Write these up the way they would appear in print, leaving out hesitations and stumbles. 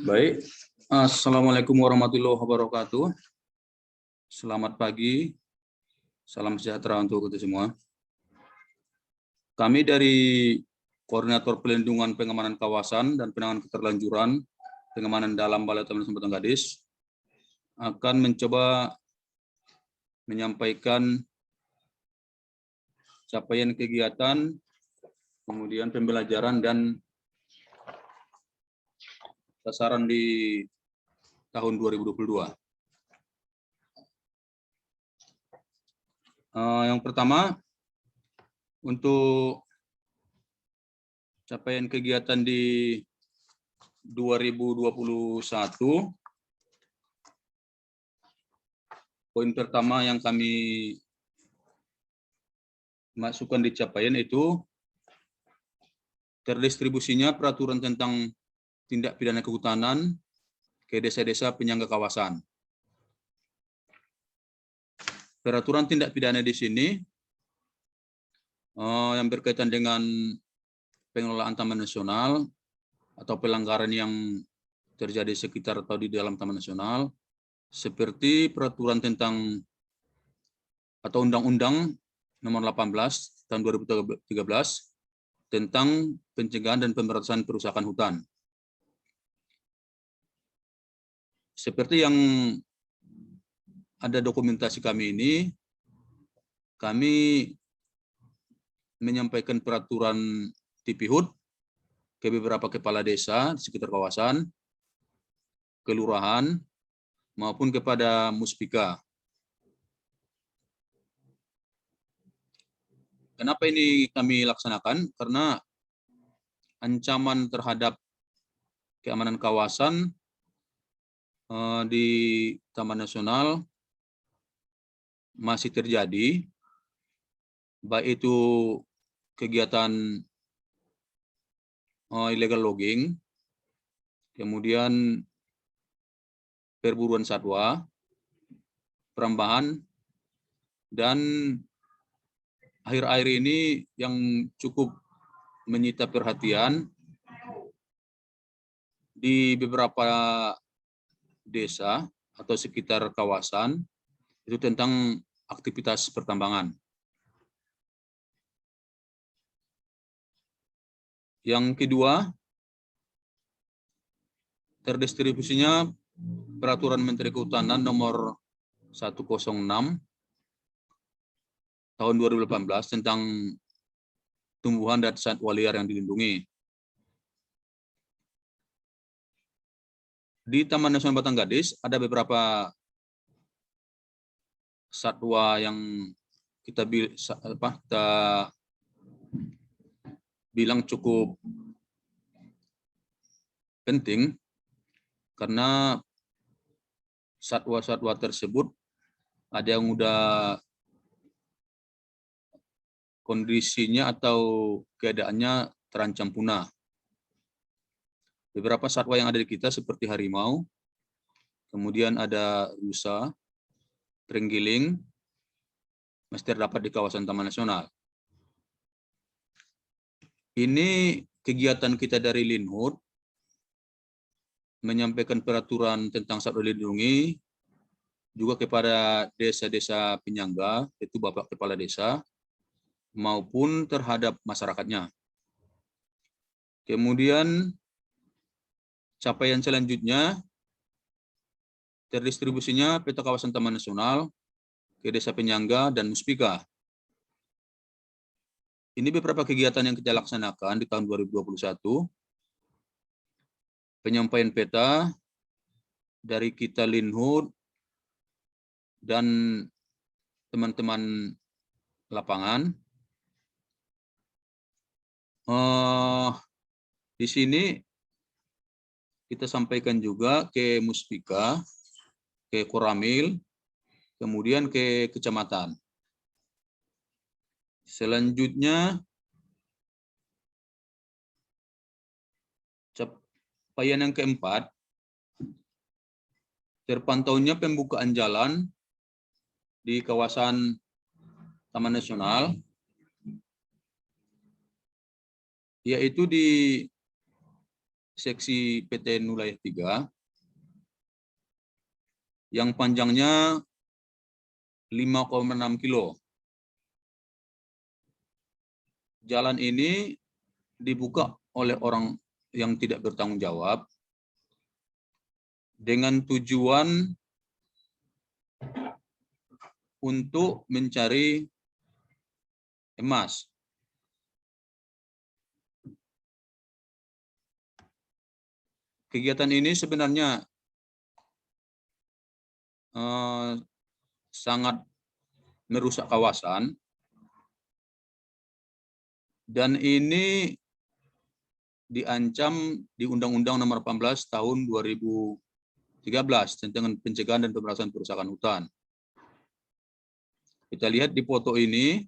Baik, Assalamualaikum warahmatullahi wabarakatuh. Selamat pagi, salam sejahtera untuk kita semua. Kami dari Koordinator Pelindungan Pengamanan Kawasan dan Penanganan Keterlanjuran Pengamanan Dalam Balai Taman Nasional Batang Gadis akan mencoba menyampaikan capaian kegiatan, kemudian pembelajaran dan sasaran di tahun 2022. Yang pertama, untuk capaian kegiatan di 2021, poin pertama yang kami masukkan di capaian itu terdistribusinya peraturan tentang tindak pidana kehutanan ke desa-desa penyangga kawasan. Peraturan tindak pidana di sini yang berkaitan dengan pengelolaan taman nasional atau pelanggaran yang terjadi sekitar atau di dalam taman nasional, seperti peraturan tentang atau Undang-Undang Nomor 18 Tahun 2013 tentang pencegahan dan pemberantasan perusakan hutan. Seperti yang ada dokumentasi kami ini, kami menyampaikan peraturan TPHUD ke beberapa kepala desa di sekitar kawasan, kelurahan, maupun kepada Muspika. Kenapa ini kami laksanakan? Karena ancaman terhadap keamanan kawasan di Taman Nasional masih terjadi, baik itu kegiatan illegal logging, kemudian perburuan satwa, perambahan, dan akhir-akhir ini yang cukup menyita perhatian di beberapa desa atau sekitar kawasan itu tentang aktivitas pertambangan. Yang kedua, terdistribusinya Peraturan Menteri Kehutanan Nomor 106 Tahun 2018 tentang tumbuhan dan satwa liar yang dilindungi. Di Taman Nasional Batang Gadis ada beberapa satwa yang kita bilang cukup penting karena satwa-satwa tersebut ada yang udah kondisinya atau keadaannya terancam punah. Beberapa satwa yang ada di kita seperti harimau, kemudian ada rusa, terenggiling, masih terdapat di kawasan Taman Nasional. Ini kegiatan kita dari Linhud menyampaikan peraturan tentang satwa dilindungi juga kepada desa-desa penyangga, itu Bapak Kepala Desa, maupun terhadap masyarakatnya. Kemudian capaian selanjutnya, terdistribusinya peta kawasan Taman Nasional ke desa penyangga dan Muspika. Ini beberapa kegiatan yang kita laksanakan di tahun 2021. Penyampaian peta dari kita Linhud dan teman-teman lapangan. Di sini kita sampaikan juga ke Muspika, ke Koramil, kemudian ke kecamatan. Selanjutnya, capaian yang keempat, terpantaunya pembukaan jalan di kawasan Taman Nasional yaitu di seksi PTN wilayah 3 yang panjangnya 5,6 kilo. Jalan ini dibuka oleh orang yang tidak bertanggung jawab dengan tujuan untuk mencari emas. Kegiatan ini sebenarnya sangat merusak kawasan, dan ini diancam di Undang-Undang Nomor 18 Tahun 2013 tentang pencegahan dan pemberantasan perusakan hutan. Kita lihat di foto ini,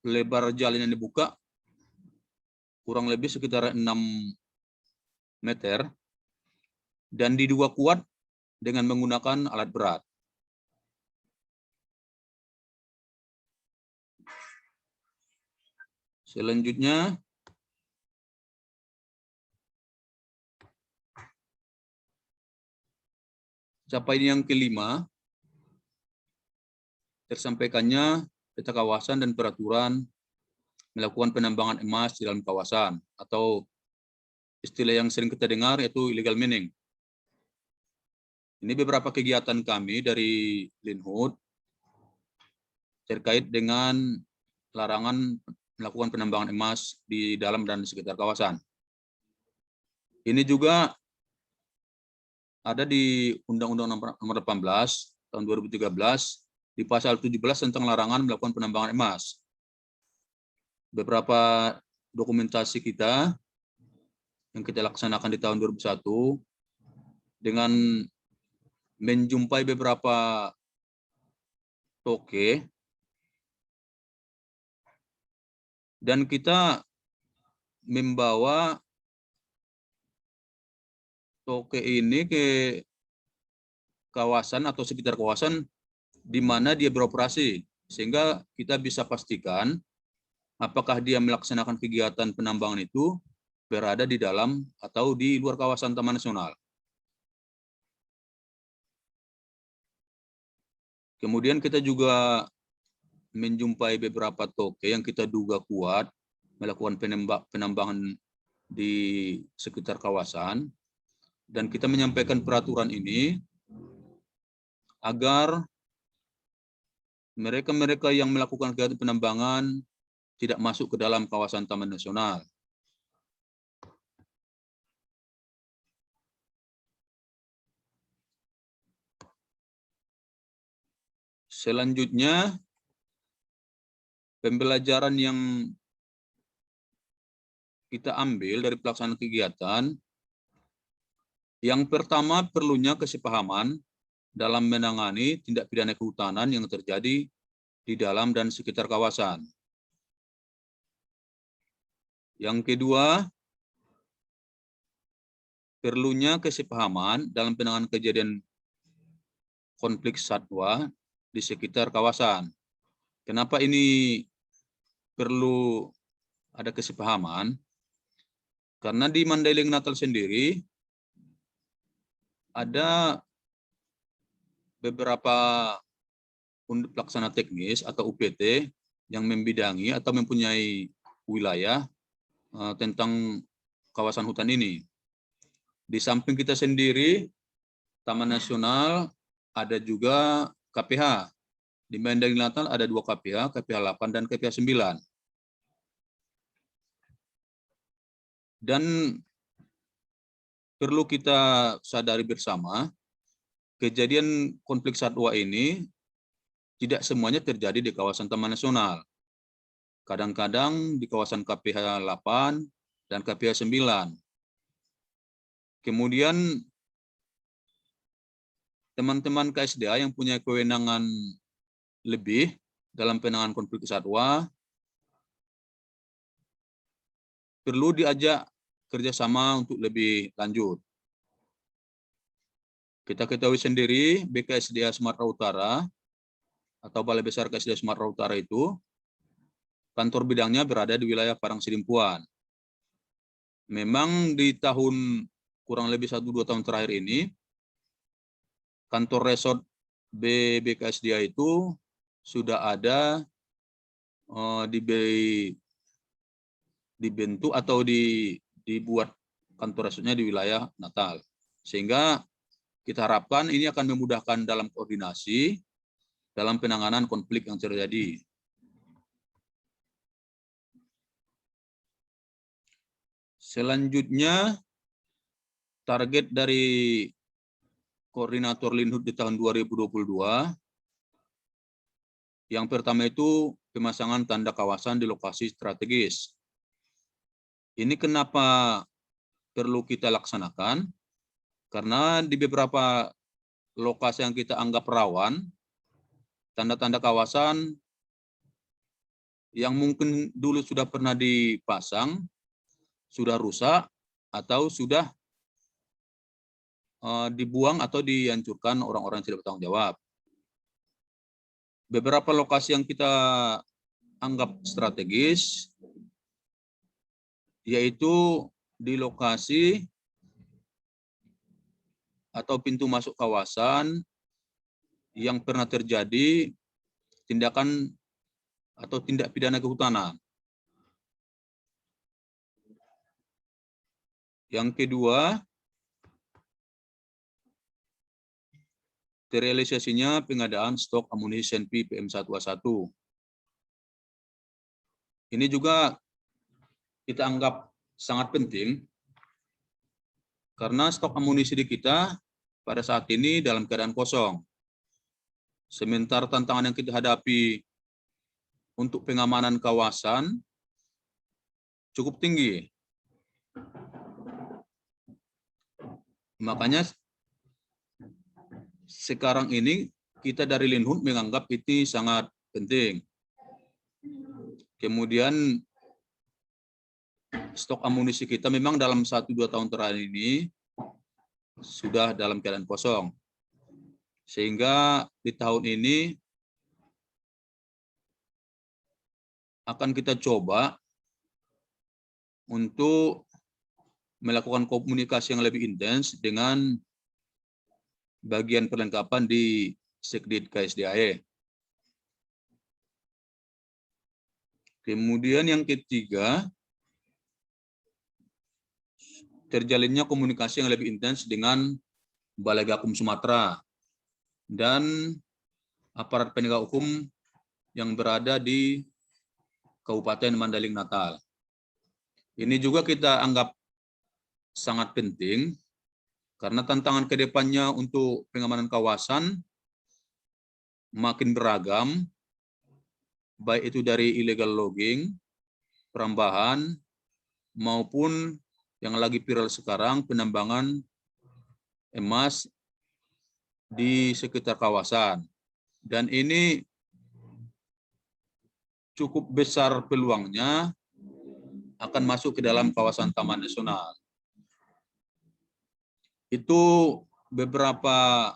lebar jalan yang dibuka kurang lebih sekitar 6 meter dan diduga kuat dengan menggunakan alat berat. Selanjutnya, capaian yang kelima, tersampaikannya peta kawasan dan peraturan melakukan penambangan emas di dalam kawasan, atau istilah yang sering kita dengar yaitu illegal mining. Ini beberapa kegiatan kami dari Linhut terkait dengan larangan melakukan penambangan emas di dalam dan di sekitar kawasan. Ini juga ada di Undang-Undang Nomor 18 Tahun 2013 di pasal 17 tentang larangan melakukan penambangan emas. Beberapa dokumentasi kita yang kita laksanakan di tahun 2001 dengan menjumpai beberapa toke, dan kita membawa toke ini ke kawasan atau sekitar kawasan di mana dia beroperasi, sehingga kita bisa pastikan apakah dia melaksanakan kegiatan penambangan itu berada di dalam atau di luar kawasan Taman Nasional. Kemudian kita juga menjumpai beberapa toke yang kita duga kuat melakukan penambangan di sekitar kawasan, dan kita menyampaikan peraturan ini agar mereka-mereka yang melakukan kegiatan penambangan tidak masuk ke dalam kawasan Taman Nasional. Selanjutnya, pembelajaran yang kita ambil dari pelaksanaan kegiatan, yang pertama perlunya kesepahaman dalam menangani tindak pidana kehutanan yang terjadi di dalam dan sekitar kawasan. Yang kedua, perlunya kesepahaman dalam penanganan kejadian konflik satwa di sekitar kawasan. Kenapa ini perlu ada kesepahaman? Karena di Mandailing Natal sendiri ada beberapa unit pelaksana teknis atau UPT yang membidangi atau mempunyai wilayah tentang kawasan hutan ini. Di samping kita sendiri, Taman Nasional, ada juga KPH. Di Mandailing Natal ada 2 KPH, KPH 8 dan KPH 9. Dan perlu kita sadari bersama, kejadian konflik satwa ini tidak semuanya terjadi di kawasan Taman Nasional. Kadang-kadang di kawasan KPH 8 dan KPH 9. Kemudian teman-teman KSDA yang punya kewenangan lebih dalam penanganan konflik satwa perlu diajak kerjasama untuk lebih lanjut. Kita ketahui sendiri BKSDA Sumatera Utara atau Balai Besar KSDA Sumatera Utara itu kantor bidangnya berada di wilayah Padang Sidimpuan. Memang di tahun kurang lebih 1-2 tahun terakhir ini, kantor resort BKSDA itu sudah ada dibentuk atau dibuat kantor resortnya di wilayah Natal. Sehingga kita harapkan ini akan memudahkan dalam koordinasi dalam penanganan konflik yang terjadi. Selanjutnya, target dari koordinator Linhut di tahun 2022, yang pertama itu pemasangan tanda kawasan di lokasi strategis. Ini kenapa perlu kita laksanakan? Karena di beberapa lokasi yang kita anggap rawan, tanda-tanda kawasan yang mungkin dulu sudah pernah dipasang, sudah rusak, atau sudah dibuang atau dihancurkan orang-orang yang tidak bertanggung jawab. Beberapa lokasi yang kita anggap strategis, yaitu di lokasi atau pintu masuk kawasan yang pernah terjadi tindakan atau tindak pidana kehutanan. Yang kedua, terrealisasinya pengadaan stok amunisi SNP PM1A1. Ini juga kita anggap sangat penting karena stok amunisi di kita pada saat ini dalam keadaan kosong. Sementara tantangan yang kita hadapi untuk pengamanan kawasan cukup tinggi. Makanya sekarang ini kita dari Linhut menganggap itu sangat penting. Kemudian stok amunisi kita memang dalam 1-2 tahun terakhir ini sudah dalam keadaan kosong. Sehingga di tahun ini akan kita coba untuk melakukan komunikasi yang lebih intens dengan bagian perlengkapan di Sekdit KSDAE. Kemudian yang ketiga, terjalinnya komunikasi yang lebih intens dengan Balai Gakum Sumatera dan aparat penegak hukum yang berada di Kabupaten Mandailing Natal. Ini juga kita anggap sangat penting karena tantangan ke depannya untuk pengamanan kawasan makin beragam, baik itu dari illegal logging, perambahan, maupun yang lagi viral sekarang penambangan emas di sekitar kawasan. Dan ini cukup besar peluangnya akan masuk ke dalam kawasan Taman Nasional. Itu beberapa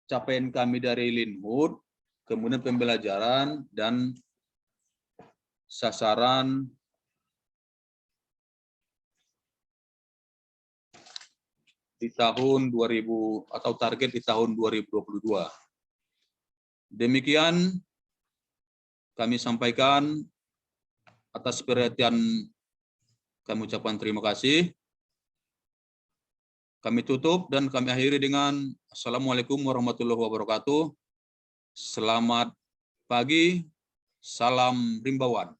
capaian kami dari Linhut, kemudian pembelajaran dan sasaran di tahun 2000 atau target di tahun 2022. Demikian kami sampaikan. Atas perhatian kami ucapkan terima kasih. Kami tutup dan kami akhiri dengan Assalamualaikum warahmatullahi wabarakatuh. Selamat pagi, salam rimbawan.